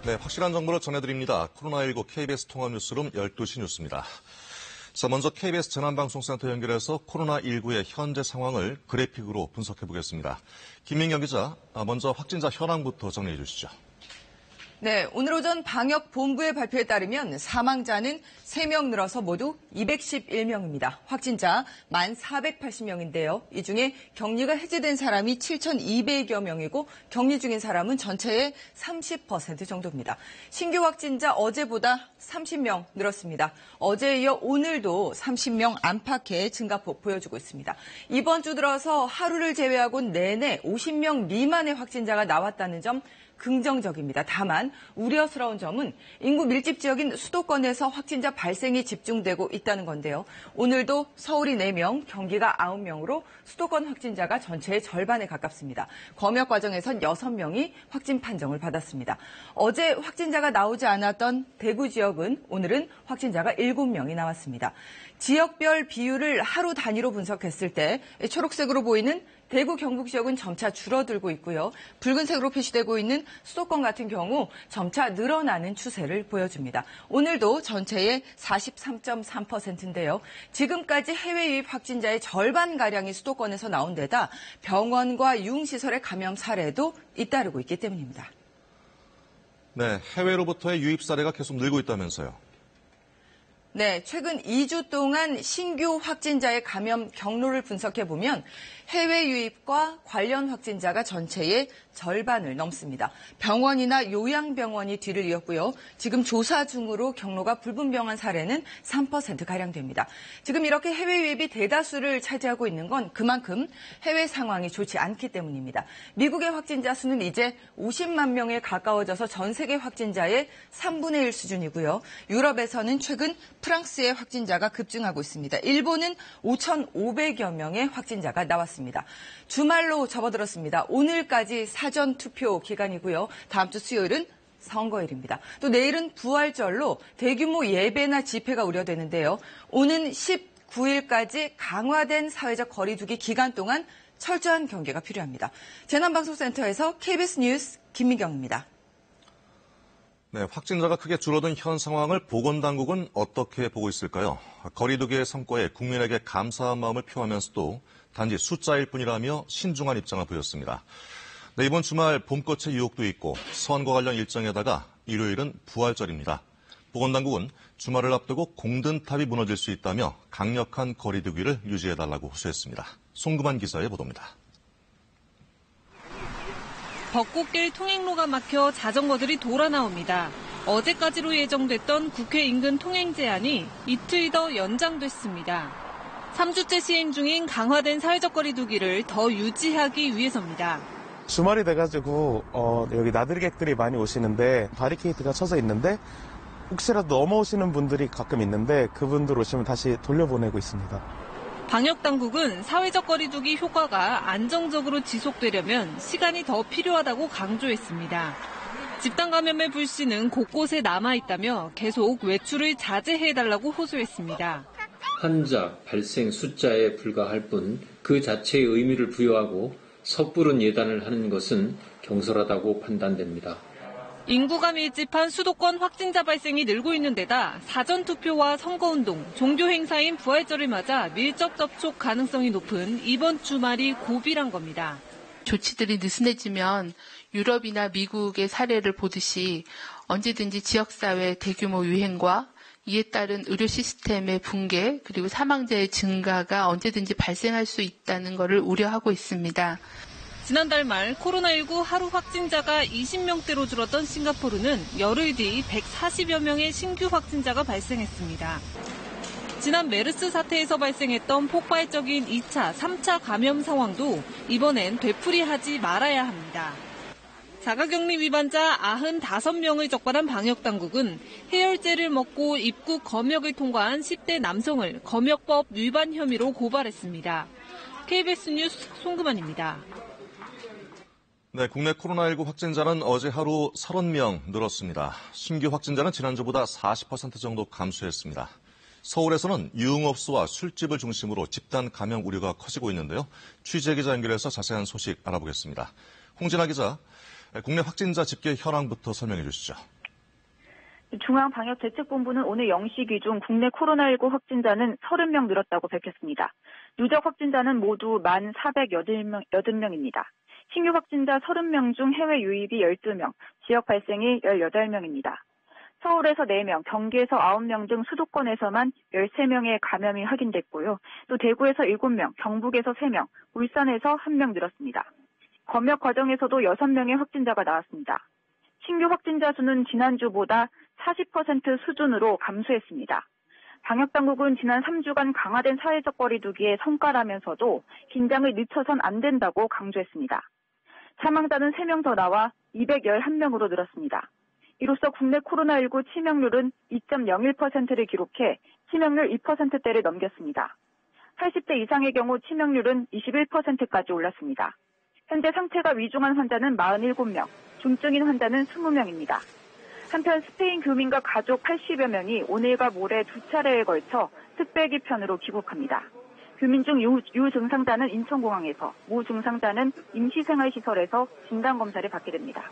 네, 확실한 정보를 전해드립니다. 코로나19 KBS 통합뉴스룸 12시 뉴스입니다. 자, 먼저 KBS 재난방송센터 연결해서 코로나19의 현재 상황을 그래픽으로 분석해보겠습니다. 김민경 기자, 먼저 확진자 현황부터 정리해 주시죠. 네, 오늘 오전 방역본부의 발표에 따르면 사망자는 3명 늘어서 모두 211명입니다. 확진자 1,480명인데요. 이 중에 격리가 해제된 사람이 7,200여 명이고 격리 중인 사람은 전체의 30% 정도입니다. 신규 확진자 어제보다 30명 늘었습니다. 어제에 이어 오늘도 30명 안팎의 증가폭 보여주고 있습니다. 이번 주 들어서 하루를 제외하고 내내 50명 미만의 확진자가 나왔다는 점 긍정적입니다. 다만 우려스러운 점은 인구 밀집 지역인 수도권에서 확진자 발생이 집중되고 있다는 건데요. 오늘도 서울이 4명, 경기가 9명으로 수도권 확진자가 전체의 절반에 가깝습니다. 검역 과정에선 6명이 확진 판정을 받았습니다. 어제 확진자가 나오지 않았던 대구 지역은 오늘은 확진자가 7명이 나왔습니다. 지역별 비율을 하루 단위로 분석했을 때 초록색으로 보이는 대구 경북 지역은 점차 줄어들고 있고요. 붉은색으로 표시되고 있는 수도권 같은 경우 점차 늘어나는 추세를 보여줍니다. 오늘도 전체의 43.3%인데요. 지금까지 해외 유입 확진자의 절반가량이 수도권에서 나온 데다 병원과 유흥시설의 감염 사례도 잇따르고 있기 때문입니다. 네, 해외로부터의 유입 사례가 계속 늘고 있다면서요. 네, 최근 2주 동안 신규 확진자의 감염 경로를 분석해보면 해외 유입과 관련 확진자가 전체의 절반을 넘습니다. 병원이나 요양병원이 뒤를 이었고요. 지금 조사 중으로 경로가 불분명한 사례는 3%가량 됩니다. 지금 이렇게 해외 유입이 대다수를 차지하고 있는 건 그만큼 해외 상황이 좋지 않기 때문입니다. 미국의 확진자 수는 이제 50만 명에 가까워져서 전 세계 확진자의 3분의 1 수준이고요. 유럽에서는 최근 프랑스의 확진자가 급증하고 있습니다. 일본은 5,500여 명의 확진자가 나왔습니다. 주말로 접어들었습니다. 오늘까지 사전투표 기간이고요. 다음 주 수요일은 선거일입니다. 또 내일은 부활절로 대규모 예배나 집회가 우려되는데요. 오는 19일까지 강화된 사회적 거리두기 기간 동안 철저한 경계가 필요합니다. 재난방송센터에서 KBS 뉴스 김민경입니다. 네, 확진자가 크게 줄어든 현 상황을 보건당국은 어떻게 보고 있을까요? 거리두기의 성과에 국민에게 감사한 마음을 표하면서도 단지 숫자일 뿐이라며 신중한 입장을 보였습니다. 네, 이번 주말 봄꽃의 유혹도 있고 선거 관련 일정에다가 일요일은 부활절입니다. 보건당국은 주말을 앞두고 공든탑이 무너질 수 있다며 강력한 거리두기를 유지해달라고 호소했습니다. 송금환 기자의 보도입니다. 벚꽃길 통행로가 막혀 자전거들이 돌아 나옵니다. 어제까지로 예정됐던 국회 인근 통행 제한이 이틀 더 연장됐습니다. 3주째 시행 중인 강화된 사회적 거리두기를 더 유지하기 위해서입니다. 주말이 돼가지고 여기 나들이객들이 많이 오시는데 바리케이트가 쳐져 있는데 혹시라도 넘어오시는 분들이 가끔 있는데 그분들 오시면 다시 돌려보내고 있습니다. 방역당국은 사회적 거리두기 효과가 안정적으로 지속되려면 시간이 더 필요하다고 강조했습니다. 집단 감염의 불씨는 곳곳에 남아있다며 계속 외출을 자제해달라고 호소했습니다. 환자 발생 숫자에 불과할 뿐 그 자체의 의미를 부여하고 섣부른 예단을 하는 것은 경솔하다고 판단됩니다. 인구가 밀집한 수도권 확진자 발생이 늘고 있는 데다 사전투표와 선거운동, 종교 행사인 부활절을 맞아 밀접 접촉 가능성이 높은 이번 주말이 고비란 겁니다. 조치들이 느슨해지면 유럽이나 미국의 사례를 보듯이 언제든지 지역사회 대규모 유행과 이에 따른 의료 시스템의 붕괴 그리고 사망자의 증가가 언제든지 발생할 수 있다는 것을 우려하고 있습니다. 지난달 말 코로나19 하루 확진자가 20명대로 줄었던 싱가포르는 열흘 뒤 140여 명의 신규 확진자가 발생했습니다. 지난 메르스 사태에서 발생했던 폭발적인 2차, 3차 감염 상황도 이번엔 되풀이하지 말아야 합니다. 자가격리 위반자 95명을 적발한 방역당국은 해열제를 먹고 입국 검역을 통과한 10대 남성을 검역법 위반 혐의로 고발했습니다. KBS 뉴스 송금환입니다. 네, 국내 코로나19 확진자는 어제 하루 30명 늘었습니다. 신규 확진자는 지난주보다 40% 정도 감소했습니다. 서울에서는 유흥업소와 술집을 중심으로 집단 감염 우려가 커지고 있는데요. 취재기자 연결해서 자세한 소식 알아보겠습니다. 홍진아 기자, 국내 확진자 집계 현황부터 설명해 주시죠. 중앙방역대책본부는 오늘 0시 기준 국내 코로나19 확진자는 30명 늘었다고 밝혔습니다. 누적 확진자는 모두 1,480명입니다. 신규 확진자 30명 중 해외 유입이 12명, 지역 발생이 18명입니다. 서울에서 4명, 경기에서 9명 등 수도권에서만 13명의 감염이 확인됐고요. 또 대구에서 7명, 경북에서 3명, 울산에서 1명 늘었습니다. 검역 과정에서도 6명의 확진자가 나왔습니다. 신규 확진자 수는 지난주보다 40% 수준으로 감소했습니다. 방역당국은 지난 3주간 강화된 사회적 거리두기에 성과라면서도 긴장을 늦춰선 안 된다고 강조했습니다. 사망자는 3명 더 나와 211명으로 늘었습니다. 이로써 국내 코로나19 치명률은 2.01%를 기록해 치명률 2%대를 넘겼습니다. 80대 이상의 경우 치명률은 21%까지 올랐습니다. 현재 상태가 위중한 환자는 47명, 중증인 환자는 20명입니다. 한편 스페인 교민과 가족 80여 명이 오늘과 모레 2차례에 걸쳐 특별기편으로 귀국합니다. 교민 중 유증상자는 인천공항에서, 무증상자는 임시생활시설에서 진단검사를 받게 됩니다.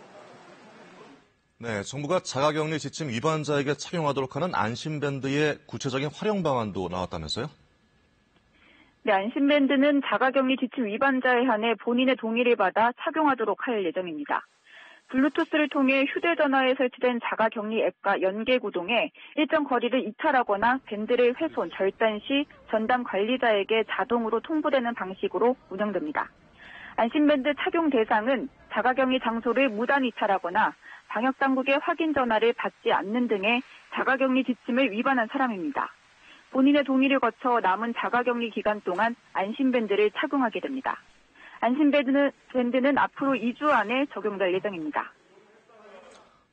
네, 정부가 자가격리 지침 위반자에게 착용하도록 하는 안심밴드의 구체적인 활용 방안도 나왔다면서요? 네, 안심밴드는 자가격리 지침 위반자에 한해 본인의 동의를 받아 착용하도록 할 예정입니다. 블루투스를 통해 휴대전화에 설치된 자가격리 앱과 연계구동해 일정 거리를 이탈하거나 밴드를 훼손, 절단 시 전담 관리자에게 자동으로 통보되는 방식으로 운영됩니다. 안심밴드 착용 대상은 자가격리 장소를 무단 이탈하거나 방역당국의 확인 전화를 받지 않는 등의 자가격리 지침을 위반한 사람입니다. 본인의 동의를 거쳐 남은 자가격리 기간 동안 안심밴드를 착용하게 됩니다. 안심밴드는 앞으로 2주 안에 적용될 예정입니다.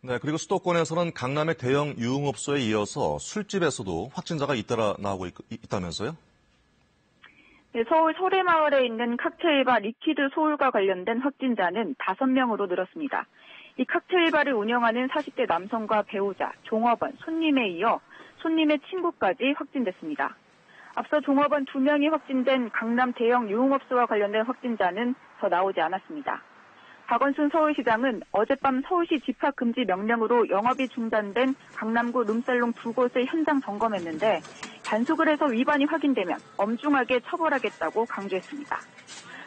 네, 그리고 수도권에서는 강남의 대형 유흥업소에 이어서 술집에서도 확진자가 잇따라 나오고 있다면서요? 네, 서울 소래마을에 있는 칵테일바 리퀴드 소울과 관련된 확진자는 5명으로 늘었습니다. 이 칵테일바를 운영하는 40대 남성과 배우자, 종업원, 손님에 이어 손님의 친구까지 확진됐습니다. 앞서 종업원 2명이 확진된 강남 대형 유흥업소와 관련된 확진자는 더 나오지 않았습니다. 박원순 서울시장은 어젯밤 서울시 집합금지 명령으로 영업이 중단된 강남구 룸살롱 2곳을 현장 점검했는데 단속을 해서 위반이 확인되면 엄중하게 처벌하겠다고 강조했습니다.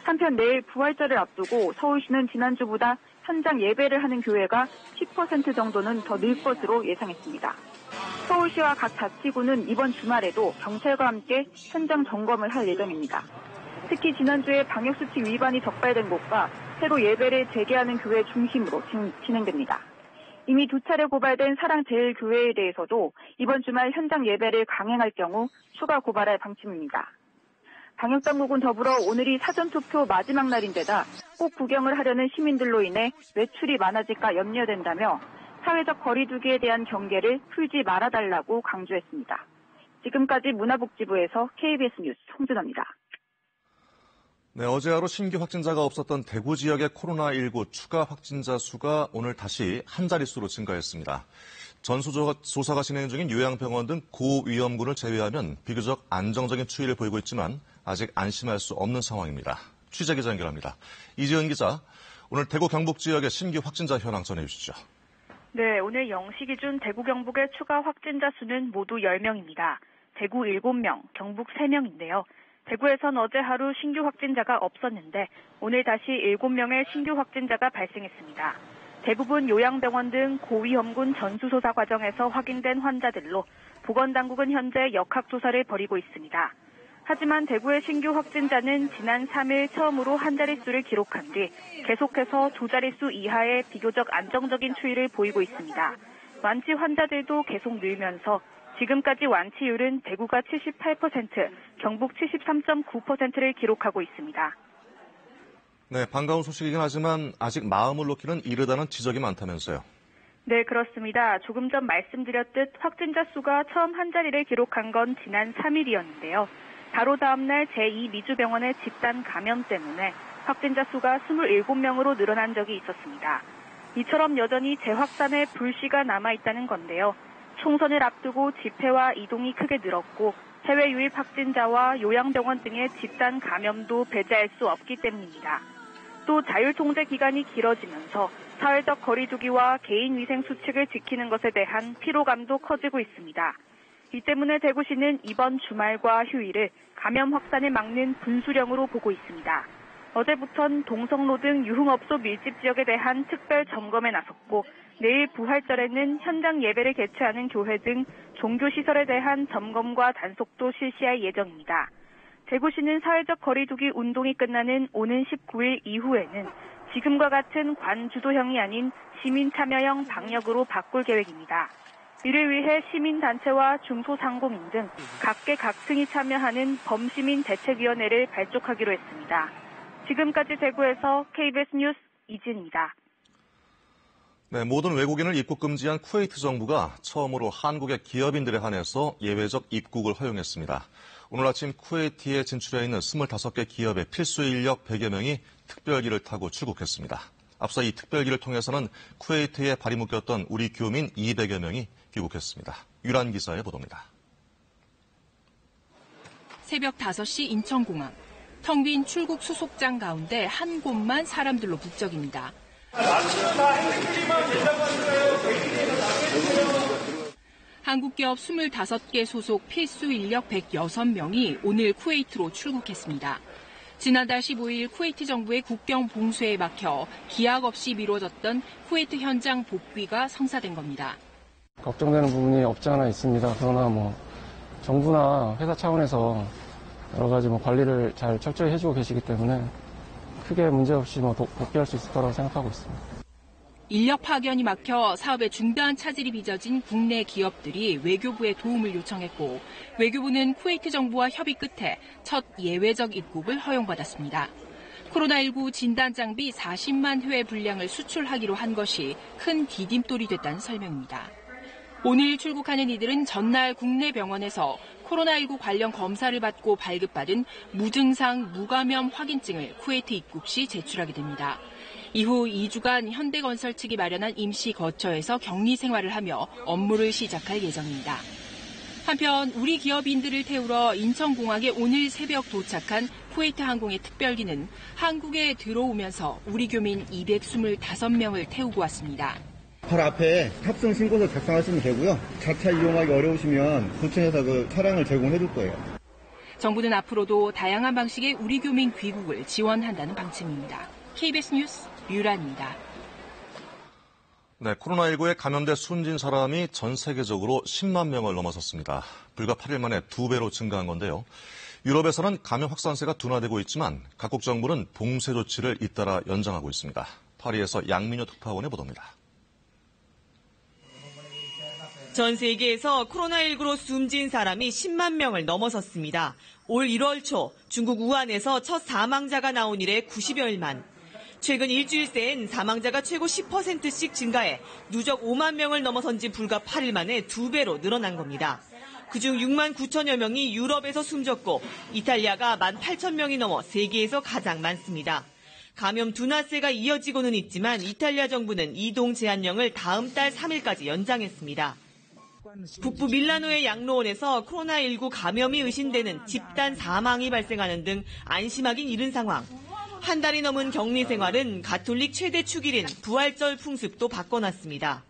한편 내일 부활절을 앞두고 서울시는 지난주보다 현장 예배를 하는 교회가 10% 정도는 더 늘 것으로 예상했습니다. 서울시와 각 자치구는 이번 주말에도 경찰과 함께 현장 점검을 할 예정입니다. 특히 지난주에 방역수칙 위반이 적발된 곳과 새로 예배를 재개하는 교회 중심으로 진행됩니다. 이미 2차례 고발된 사랑제일교회에 대해서도 이번 주말 현장 예배를 강행할 경우 추가 고발할 방침입니다. 방역당국은 더불어 오늘이 사전투표 마지막 날인데다 꼭 구경을 하려는 시민들로 인해 외출이 많아질까 염려된다며 사회적 거리두기에 대한 경계를 풀지 말아달라고 강조했습니다. 지금까지 문화복지부에서 KBS 뉴스 홍준호입니다. 네, 어제 하루 신규 확진자가 없었던 대구 지역의 코로나19 추가 확진자 수가 오늘 다시 한 자릿수로 증가했습니다. 전수조사가 진행 중인 요양병원 등 고위험군을 제외하면 비교적 안정적인 추이를 보이고 있지만 아직 안심할 수 없는 상황입니다. 취재기자 연결합니다. 이지은 기자, 오늘 대구 경북 지역의 신규 확진자 현황 전해주시죠. 네, 오늘 0시 기준 대구 경북의 추가 확진자 수는 모두 10명입니다. 대구 7명, 경북 3명인데요. 대구에선 어제 하루 신규 확진자가 없었는데 오늘 다시 7명의 신규 확진자가 발생했습니다. 대부분 요양병원 등 고위험군 전수조사 과정에서 확인된 환자들로 보건당국은 현재 역학조사를 벌이고 있습니다. 하지만 대구의 신규 확진자는 지난 3일 처음으로 한 자릿수를 기록한 뒤 계속해서 두 자릿수 이하의 비교적 안정적인 추이를 보이고 있습니다. 완치 환자들도 계속 늘면서 지금까지 완치율은 대구가 78%, 경북 73.9%를 기록하고 있습니다. 네, 반가운 소식이긴 하지만 아직 마음을 놓기는 이르다는 지적이 많다면서요. 네, 그렇습니다. 조금 전 말씀드렸듯 확진자 수가 처음 한 자리를 기록한 건 지난 3일이었는데요. 바로 다음 날 제2미주병원의 집단 감염 때문에 확진자 수가 27명으로 늘어난 적이 있었습니다. 이처럼 여전히 재확산의 불씨가 남아있다는 건데요. 총선을 앞두고 집회와 이동이 크게 늘었고 해외 유입 확진자와 요양병원 등의 집단 감염도 배제할 수 없기 때문입니다. 또 자율통제 기간이 길어지면서 사회적 거리 두기와 개인 위생 수칙을 지키는 것에 대한 피로감도 커지고 있습니다. 이 때문에 대구시는 이번 주말과 휴일을 감염 확산을 막는 분수령으로 보고 있습니다. 어제부턴 동성로 등 유흥업소 밀집 지역에 대한 특별 점검에 나섰고 내일 부활절에는 현장 예배를 개최하는 교회 등 종교시설에 대한 점검과 단속도 실시할 예정입니다. 대구시는 사회적 거리두기 운동이 끝나는 오는 19일 이후에는 지금과 같은 관주도형이 아닌 시민참여형 방역으로 바꿀 계획입니다. 이를 위해 시민단체와 중소상공인 등 각계각층이 참여하는 범시민대책위원회를 발족하기로 했습니다. 지금까지 대구에서 KBS 뉴스 이진입니다. 네, 모든 외국인을 입국 금지한 쿠웨이트 정부가 처음으로 한국의 기업인들에 한해서 예외적 입국을 허용했습니다. 오늘 아침 쿠웨이트에 진출해 있는 25개 기업의 필수 인력 100여 명이 특별기를 타고 출국했습니다. 앞서 이 특별기를 통해서는 쿠웨이트에 발이 묶였던 우리 교민 200여 명이 귀국했습니다. 유란 기자의 보도입니다. 새벽 5시 인천공항. 텅 빈 출국 수속장 가운데 한 곳만 사람들로 북적입니다. 한국 기업 25개 소속 필수 인력 106명이 오늘 쿠웨이트로 출국했습니다. 지난달 15일 쿠웨이트 정부의 국경 봉쇄에 막혀 기약 없이 미뤄졌던 쿠웨이트 현장 복귀가 성사된 겁니다. 걱정되는 부분이 없지 않아 있습니다. 그러나 정부나 회사 차원에서 여러 가지 관리를 잘 철저히 해주고 계시기 때문에 크게 문제없이 복귀할 수 있을 거라고 생각하고 있습니다. 인력 파견이 막혀 사업의 중단 차질이 빚어진 국내 기업들이 외교부에 도움을 요청했고 외교부는 쿠웨이트 정부와 협의 끝에 첫 예외적 입국을 허용받았습니다. 코로나19 진단 장비 40만 회 분량을 수출하기로 한 것이 큰 디딤돌이 됐다는 설명입니다. 오늘 출국하는 이들은 전날 국내 병원에서 코로나19 관련 검사를 받고 발급받은 무증상 무감염 확인증을 쿠웨이트 입국 시 제출하게 됩니다. 이후 2주간 현대건설 측이 마련한 임시 거처에서 격리 생활을 하며 업무를 시작할 예정입니다. 한편 우리 기업인들을 태우러 인천공항에 오늘 새벽 도착한 쿠웨이트 항공의 특별기는 한국에 들어오면서 우리 교민 225명을 태우고 왔습니다. 바로 앞에 탑승 신고서 작성하시면 되고요. 자차 이용하기 어려우시면 본청에서 차량을 제공해 줄 거예요. 정부는 앞으로도 다양한 방식의 우리 교민 귀국을 지원한다는 방침입니다. KBS 뉴스 유란입니다. 네, 코로나19에 감염돼 숨진 사람이 전 세계적으로 10만 명을 넘어섰습니다. 불과 8일 만에 2배로 증가한 건데요. 유럽에서는 감염 확산세가 둔화되고 있지만 각국 정부는 봉쇄 조치를 잇따라 연장하고 있습니다. 파리에서 양민효 특파원의 보도입니다. 전 세계에서 코로나19로 숨진 사람이 10만 명을 넘어섰습니다. 올 1월 초 중국 우한에서 첫 사망자가 나온 이래 90여일 만. 최근 일주일 새엔 사망자가 최고 10%씩 증가해 누적 5만 명을 넘어선 지 불과 8일 만에 2배로 늘어난 겁니다. 그중 6만 9천여 명이 유럽에서 숨졌고 이탈리아가 1만 8천 명이 넘어 세계에서 가장 많습니다. 감염 둔화세가 이어지고는 있지만 이탈리아 정부는 이동 제한령을 다음 달 3일까지 연장했습니다. 북부 밀라노의 양로원에서 코로나19 감염이 의심되는 집단 사망이 발생하는 등 안심하긴 이른 상황. 한 달이 넘은 격리 생활은 가톨릭 최대 축일인 부활절 풍습도 바꿔놨습니다.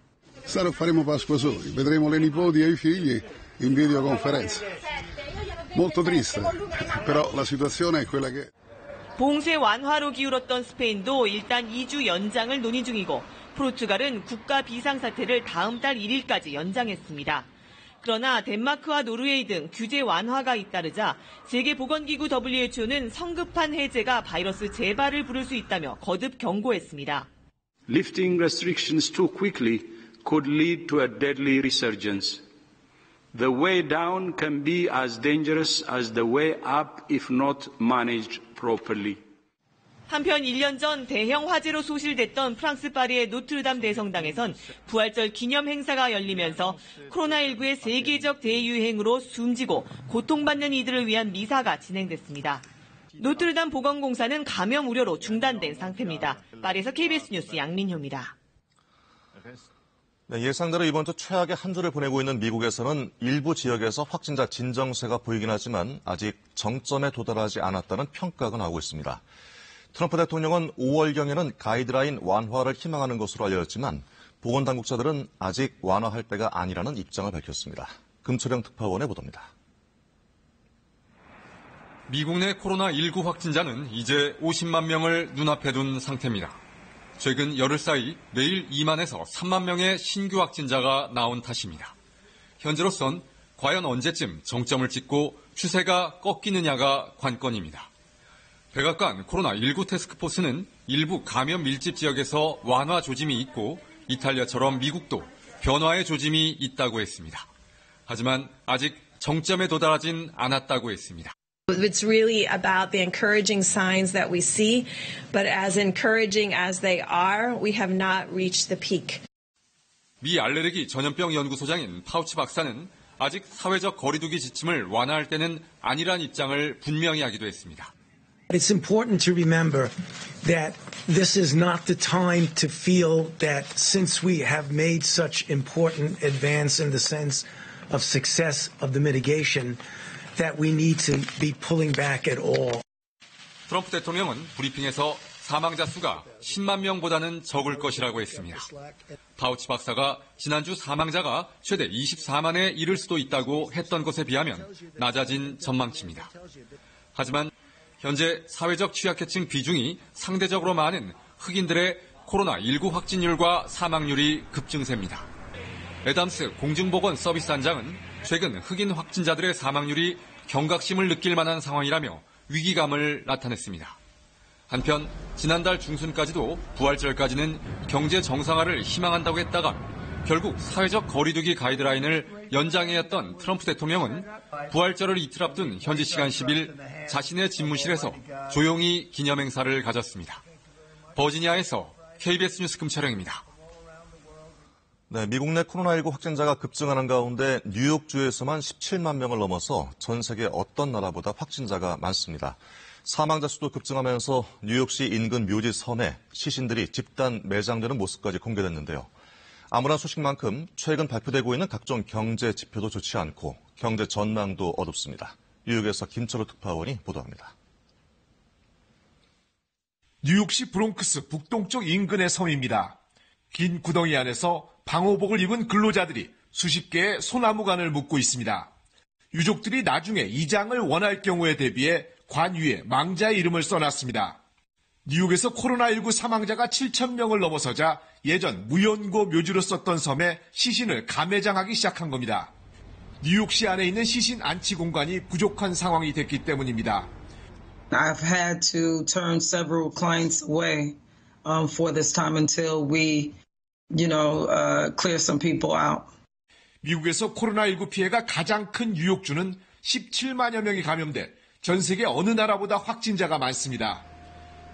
Sarà faremo Pasqua soli, vedremo le nipoti e i figli in videoconferenza. Molto triste, però la situazione è quella che è. 봉쇄 완화로 기울었던 스페인도 일단 2주 연장을 논의 중이고 포르투갈은 국가 비상사태를 다음 달 1일까지 연장했습니다. 그러나 덴마크와 노르웨이 등 규제 완화가 잇따르자 세계보건기구 WHO는 성급한 해제가 바이러스 재발을 부를 수 있다며 거듭 경고했습니다. Lifting restrictions too quickly could lead to a deadly resurgence. The way down can be as dangerous as the way up if not managed properly. 한편 1년 전 대형 화재로 소실됐던 프랑스 파리의 노트르담 대성당에선 부활절 기념 행사가 열리면서 코로나19의 세계적 대유행으로 숨지고 고통받는 이들을 위한 미사가 진행됐습니다. 노트르담 보건공사는 감염 우려로 중단된 상태입니다. 파리에서 KBS 뉴스 양민효입니다. 네, 예상대로 이번 주 최악의 한 주를 보내고 있는 미국에서는 일부 지역에서 확진자 진정세가 보이긴 하지만 아직 정점에 도달하지 않았다는 평가가 나오고 있습니다. 트럼프 대통령은 5월경에는 가이드라인 완화를 희망하는 것으로 알려졌지만 보건당국자들은 아직 완화할 때가 아니라는 입장을 밝혔습니다. 금철영 특파원의 보도입니다. 미국 내 코로나19 확진자는 이제 50만 명을 눈앞에 둔 상태입니다. 최근 열흘 사이 매일 2만에서 3만 명의 신규 확진자가 나온 탓입니다. 현재로선 과연 언제쯤 정점을 찍고 추세가 꺾이느냐가 관건입니다. 백악관 코로나19 태스크포스는 일부 감염 밀집 지역에서 완화 조짐이 있고 이탈리아처럼 미국도 변화의 조짐이 있다고 했습니다. 하지만 아직 정점에 도달하진 않았다고 했습니다. It's really about the encouraging signs that we see, but as encouraging as they are, we have not reached the peak. 미 알레르기 전염병 연구소장인 파우치 박사는 아직 사회적 거리두기 지침을 완화할 때는 아니란 입장을 분명히 하기도 했습니다. It's important to remember that this is not the time to feel that since we have made such important advance in the sense of success of the mitigation, that we need to be pulling back at all. 트럼프 대통령은 브리핑에서 사망자 수가 10만 명보다는 적을 것이라고 했습니다. 파우치 박사가 지난주 사망자가 최대 24만에 이를 수도 있다고 했던 것에 비하면 낮아진 전망치입니다. 하지만 현재 사회적 취약계층 비중이 상대적으로 많은 흑인들의 코로나19 확진율과 사망률이 급증세입니다. 애담스 공중보건 서비스단장은 최근 흑인 확진자들의 사망률이 경각심을 느낄 만한 상황이라며 위기감을 나타냈습니다. 한편 지난달 중순까지도 부활절까지는 경제 정상화를 희망한다고 했다가 결국 사회적 거리두기 가이드라인을 연장해야 했던 트럼프 대통령은 부활절을 이틀 앞둔 현지 시간 10일 자신의 집무실에서 조용히 기념행사를 가졌습니다. 버지니아에서 KBS 뉴스 금철영입니다. 네, 미국 내 코로나19 확진자가 급증하는 가운데 뉴욕주에서만 17만 명을 넘어서 전 세계 어떤 나라보다 확진자가 많습니다. 사망자 수도 급증하면서 뉴욕시 인근 묘지 섬에 시신들이 집단 매장되는 모습까지 공개됐는데요. 암울한 소식만큼 최근 발표되고 있는 각종 경제 지표도 좋지 않고 경제 전망도 어둡습니다. 뉴욕에서 김철우 특파원이 보도합니다. 뉴욕시 브롱크스 북동쪽 인근의 섬입니다. 긴 구덩이 안에서 방호복을 입은 근로자들이 수십 개의 소나무관을 묶고 있습니다. 유족들이 나중에 이장을 원할 경우에 대비해 관 위에 망자의 이름을 써놨습니다. 뉴욕에서 코로나19 사망자가 7,000명을 넘어서자 예전 무연고 묘지로 썼던 섬에 시신을 가매장하기 시작한 겁니다. 뉴욕시 안에 있는 시신 안치 공간이 부족한 상황이 됐기 때문입니다. I've had to turn several clients away for this time until we clear some people out. 미국에서 코로나19 피해가 가장 큰 뉴욕주는 17만여 명이 감염돼 전 세계 어느 나라보다 확진자가 많습니다.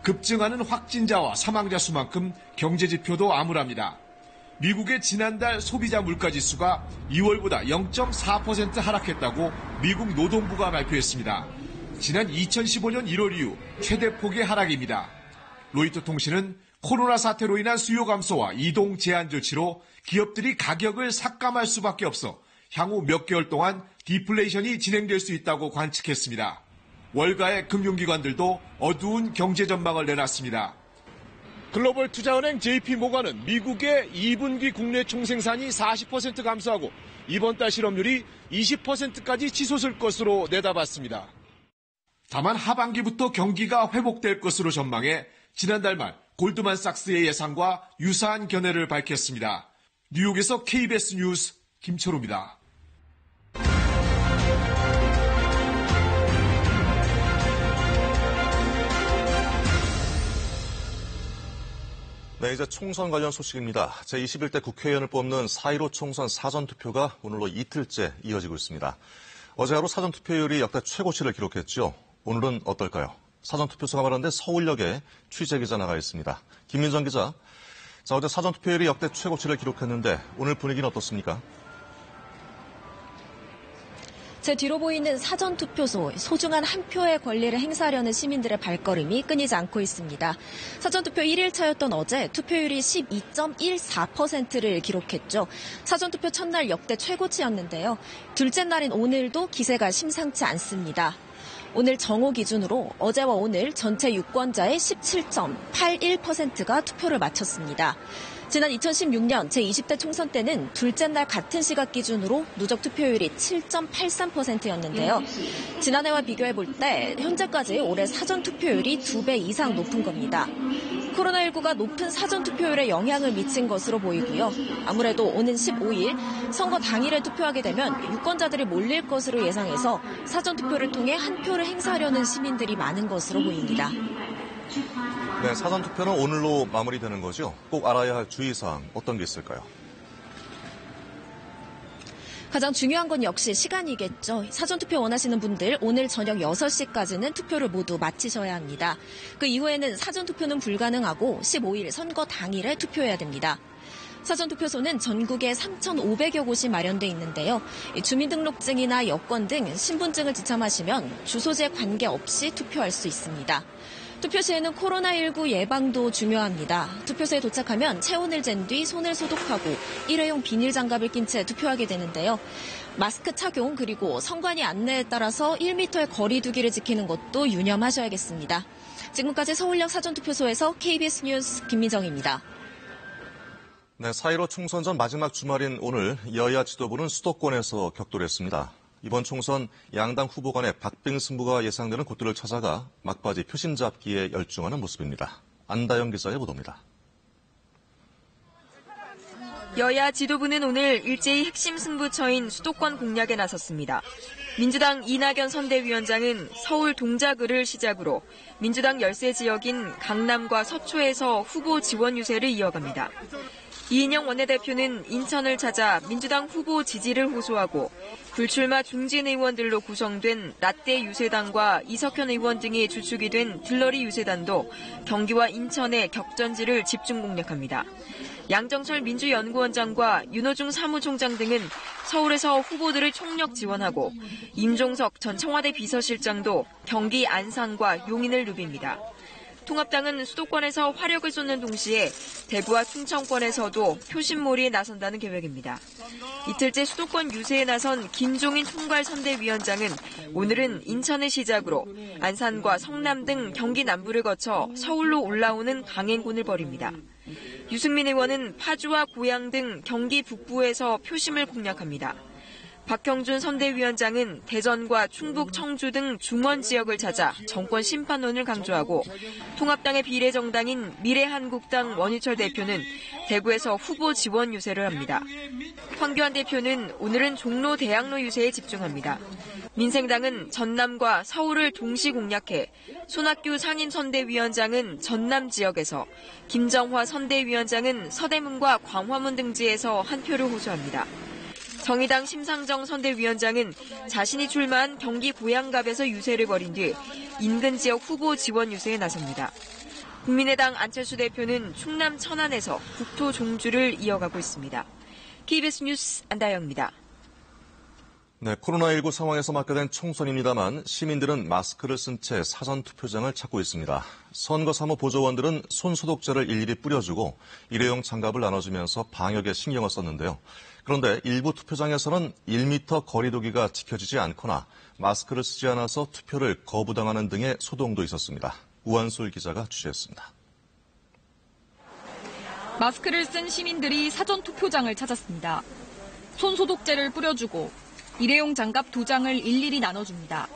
급증하는 확진자와 사망자 수만큼 경제 지표도 암울합니다. 미국의 지난달 소비자 물가지수가 2월보다 0.4% 하락했다고 미국 노동부가 발표했습니다. 지난 2015년 1월 이후 최대폭의 하락입니다. 로이터 통신은 코로나 사태로 인한 수요 감소와 이동 제한 조치로 기업들이 가격을 삭감할 수밖에 없어 향후 몇 개월 동안 디플레이션이 진행될 수 있다고 관측했습니다. 월가의 금융기관들도 어두운 경제 전망을 내놨습니다. 글로벌 투자은행 JP모건은 미국의 2분기 국내 총생산이 40% 감소하고 이번 달 실업률이 20%까지 치솟을 것으로 내다봤습니다. 다만 하반기부터 경기가 회복될 것으로 전망해 지난달 말 골드만삭스의 예상과 유사한 견해를 밝혔습니다. 뉴욕에서 KBS 뉴스 김철우입니다. 네, 이제 총선 관련 소식입니다. 제21대 국회의원을 뽑는 4.15 총선 사전투표가 오늘로 이틀째 이어지고 있습니다. 어제 하루 사전투표율이 역대 최고치를 기록했죠. 오늘은 어떨까요? 사전투표소가 말하는데 서울역에 취재기자 나가 있습니다. 김민정 기자, 어제 사전투표율이 역대 최고치를 기록했는데 오늘 분위기는 어떻습니까? 제 뒤로 보이는 사전투표소, 소중한 한 표의 권리를 행사하려는 시민들의 발걸음이 끊이지 않고 있습니다. 사전투표 1일차였던 어제 투표율이 12.14%를 기록했죠. 사전투표 첫날 역대 최고치였는데요. 둘째 날인 오늘도 기세가 심상치 않습니다. 오늘 정오 기준으로 어제와 오늘 전체 유권자의 17.81%가 투표를 마쳤습니다. 지난 2016년 제20대 총선 때는 둘째 날 같은 시각 기준으로 누적 투표율이 7.83%였는데요. 지난해와 비교해 볼 때 현재까지 올해 사전 투표율이 2배 이상 높은 겁니다. 코로나19가 높은 사전 투표율에 영향을 미친 것으로 보이고요. 아무래도 오는 15일 선거 당일에 투표하게 되면 유권자들이 몰릴 것으로 예상해서 사전 투표를 통해 한 표를 행사하려는 시민들이 많은 것으로 보입니다. 네, 사전 투표는 오늘로 마무리되는 거죠. 꼭 알아야 할 주의사항 어떤 게 있을까요? 가장 중요한 건 역시 시간이겠죠. 사전투표 원하시는 분들 오늘 저녁 6시까지는 투표를 모두 마치셔야 합니다. 그 이후에는 사전투표는 불가능하고 15일 선거 당일에 투표해야 됩니다. 사전투표소는 전국에 3,500여 곳이 마련돼 있는데요. 주민등록증이나 여권 등 신분증을 지참하시면 주소지에 관계없이 투표할 수 있습니다. 투표 시에는 코로나19 예방도 중요합니다. 투표소에 도착하면 체온을 잰 뒤 손을 소독하고 일회용 비닐 장갑을 낀 채 투표하게 되는데요. 마스크 착용 그리고 선관위 안내에 따라서 1m의 거리 두기를 지키는 것도 유념하셔야겠습니다. 지금까지 서울역 사전투표소에서 KBS 뉴스 김미정입니다. 네, 4.15 총선 전 마지막 주말인 오늘 여야 지도부는 수도권에서 격돌했습니다. 이번 총선 양당 후보 간의 박빙 승부가 예상되는 곳들을 찾아가 막바지 표심 잡기에 열중하는 모습입니다. 안다영 기자의 보도입니다. 여야 지도부는 오늘 일제히 핵심 승부처인 수도권 공략에 나섰습니다. 민주당 이낙연 선대위원장은 서울 동작을을 시작으로 민주당 열세 지역인 강남과 서초에서 후보 지원 유세를 이어갑니다. 이인영 원내대표는 인천을 찾아 민주당 후보 지지를 호소하고 불출마 중진 의원들로 구성된 라떼 유세단과 이석현 의원 등이 주축이 된 들러리 유세단도 경기와 인천의 격전지를 집중 공략합니다. 양정철 민주연구원장과 윤호중 사무총장 등은 서울에서 후보들을 총력 지원하고 임종석 전 청와대 비서실장도 경기 안산과 용인을 누빕니다. 통합당은 수도권에서 화력을 쏟는 동시에 대구와 충청권에서도 표심몰이에 나선다는 계획입니다. 이틀째 수도권 유세에 나선 김종인 총괄선대위원장은 오늘은 인천을 시작으로 안산과 성남 등 경기 남부를 거쳐 서울로 올라오는 강행군을 벌입니다. 유승민 의원은 파주와 고양 등 경기 북부에서 표심을 공략합니다. 박형준 선대위원장은 대전과 충북, 청주 등 중원 지역을 찾아 정권 심판론을 강조하고 통합당의 비례정당인 미래한국당 원유철 대표는 대구에서 후보 지원 유세를 합니다. 황교안 대표는 오늘은 종로 대학로 유세에 집중합니다. 민생당은 전남과 서울을 동시 공략해 손학규 상임선대위원장은 전남 지역에서 김정화 선대위원장은 서대문과 광화문 등지에서 한 표를 호소합니다. 정의당 심상정 선대위원장은 자신이 출마한 경기 고양갑에서 유세를 벌인 뒤 인근 지역 후보 지원 유세에 나섭니다. 국민의당 안철수 대표는 충남 천안에서 국토 종주를 이어가고 있습니다. KBS 뉴스 안다영입니다. 네, 코로나19 상황에서 맞게 된 총선입니다만 시민들은 마스크를 쓴 채 사전투표장을 찾고 있습니다. 선거사무보조원들은 손소독제를 일일이 뿌려주고 일회용 장갑을 나눠주면서 방역에 신경을 썼는데요. 그런데 일부 투표장에서는 1m 거리 두기가 지켜지지 않거나 마스크를 쓰지 않아서 투표를 거부당하는 등의 소동도 있었습니다. 우한솔 기자가 취재했습니다. 마스크를 쓴 시민들이 사전투표장을 찾았습니다. 손소독제를 뿌려주고 일회용 장갑 2장을 일일이 나눠줍니다.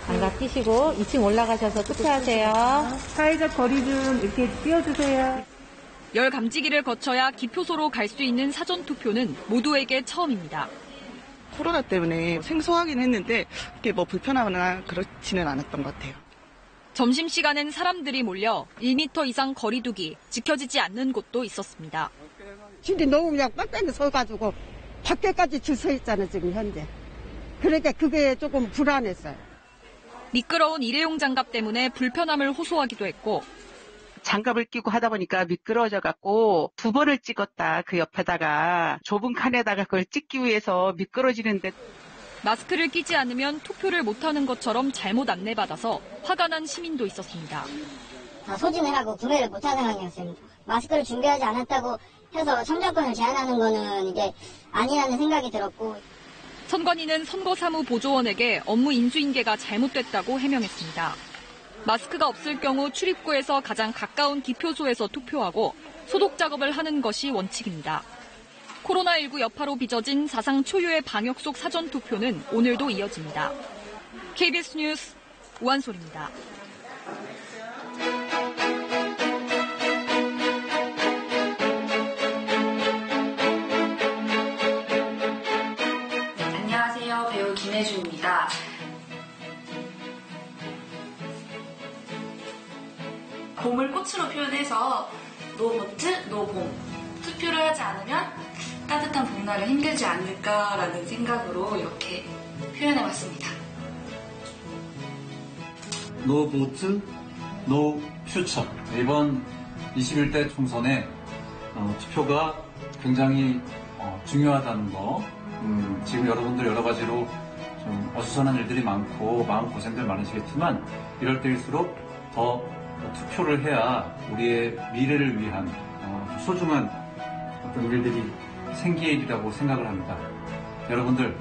장갑 끼시고 2층 올라가셔서 투표하세요. 사회적 거리 좀 이렇게 띄워주세요. 열 감지기를 거쳐야 기표소로 갈 수 있는 사전투표는 모두에게 처음입니다. 코로나 때문에 생소하긴 했는데 그렇게 뭐 불편하거나 그렇지는 않았던 것 같아요. 점심시간엔 사람들이 몰려 1m 이상 거리 두기 지켜지지 않는 곳도 있었습니다. 줄이 너무 그냥 빡빡이 서가지고 밖에까지 줄 서 있잖아요, 지금 현재. 그러니까 그게 조금 불안했어요. 미끄러운 일회용 장갑 때문에 불편함을 호소하기도 했고 장갑을 끼고 하다 보니까 미끄러져 갖고 2번을 찍었다. 그 옆에다가 좁은 칸에다가 그걸 찍기 위해서 미끄러지는데 마스크를 끼지 않으면 투표를 못하는 것처럼 잘못 안내받아서 화가 난 시민도 있었습니다. 소진을 하고 구매를 못하는 상황이었습니다. 마스크를 준비하지 않았다고 해서 참정권을 제한하는 거는 이게 아니라는 생각이 들었고 선관위는 선거사무보조원에게 업무 인수인계가 잘못됐다고 해명했습니다. 마스크가 없을 경우 출입구에서 가장 가까운 기표소에서 투표하고 소독 작업을 하는 것이 원칙입니다. 코로나19 여파로 빚어진 사상 초유의 방역 속 사전투표는 오늘도 이어집니다. KBS 뉴스 우한솔입니다. 안녕하세요. 배우 김혜주입니다. 봄을 꽃으로 표현해서 노보트, 노봄. 투표를 하지 않으면 따뜻한 봄날을 힘들지 않을까라는 생각으로 이렇게 표현해봤습니다. 노 보트, 노 퓨처. 이번 21대 총선에 투표가 굉장히 중요하다는 거. 지금 여러분들 여러 가지로 좀 어수선한 일들이 많고 마음고생들 많으시겠지만 이럴 때일수록 더 투표를 해야 우리의 미래를 위한 소중한 어떤 일들이 생기의 일이라고 생각을 합니다. 여러분들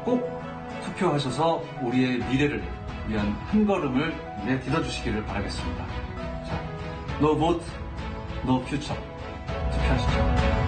꼭 투표하셔서 우리의 미래를 위한 한 걸음을 내딛어주시기를 바라겠습니다. 자, No vote, no future. 투표하시죠.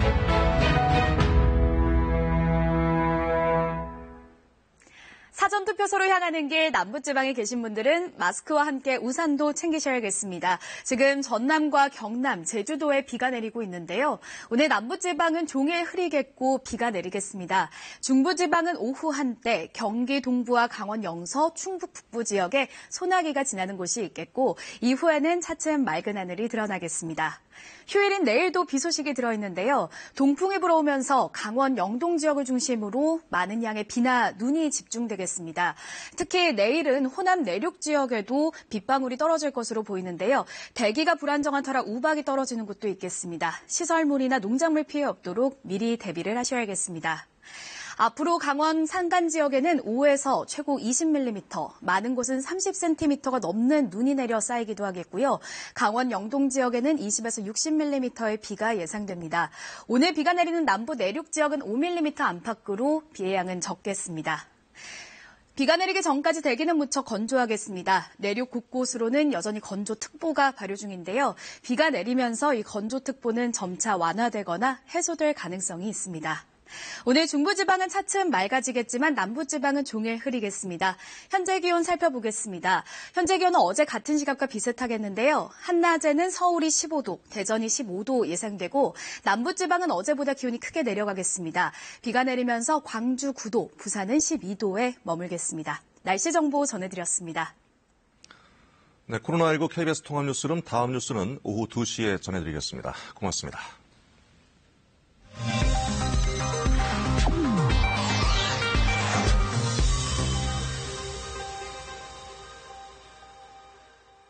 사전투표소로 향하는 길 남부지방에 계신 분들은 마스크와 함께 우산도 챙기셔야겠습니다. 지금 전남과 경남, 제주도에 비가 내리고 있는데요. 오늘 남부지방은 종일 흐리겠고 비가 내리겠습니다. 중부지방은 오후 한때 경기 동부와 강원 영서, 충북 북부 지역에 소나기가 지나는 곳이 있겠고 이후에는 차츰 맑은 하늘이 드러나겠습니다. 휴일인 내일도 비 소식이 들어있는데요. 동풍이 불어오면서 강원 영동 지역을 중심으로 많은 양의 비나 눈이 집중되겠습니다. 특히 내일은 호남 내륙 지역에도 빗방울이 떨어질 것으로 보이는데요. 대기가 불안정한 터라 우박이 떨어지는 곳도 있겠습니다. 시설물이나 농작물 피해 없도록 미리 대비를 하셔야겠습니다. 앞으로 강원 산간 지역에는 5에서 최고 20mm, 많은 곳은 30cm가 넘는 눈이 내려 쌓이기도 하겠고요. 강원 영동 지역에는 20에서 60mm의 비가 예상됩니다. 오늘 비가 내리는 남부 내륙 지역은 5mm 안팎으로 비의 양은 적겠습니다. 비가 내리기 전까지 대기는 무척 건조하겠습니다. 내륙 곳곳으로는 여전히 건조특보가 발효 중인데요. 비가 내리면서 이 건조특보는 점차 완화되거나 해소될 가능성이 있습니다. 오늘 중부지방은 차츰 맑아지겠지만 남부지방은 종일 흐리겠습니다. 현재 기온 살펴보겠습니다. 현재 기온은 어제 같은 시각과 비슷하겠는데요. 한낮에는 서울이 15도, 대전이 15도 예상되고 남부지방은 어제보다 기온이 크게 내려가겠습니다. 비가 내리면서 광주 9도, 부산은 12도에 머물겠습니다. 날씨 정보 전해드렸습니다. 네, 코로나19 KBS 통합뉴스룸 다음 뉴스는 오후 2시에 전해드리겠습니다. 고맙습니다.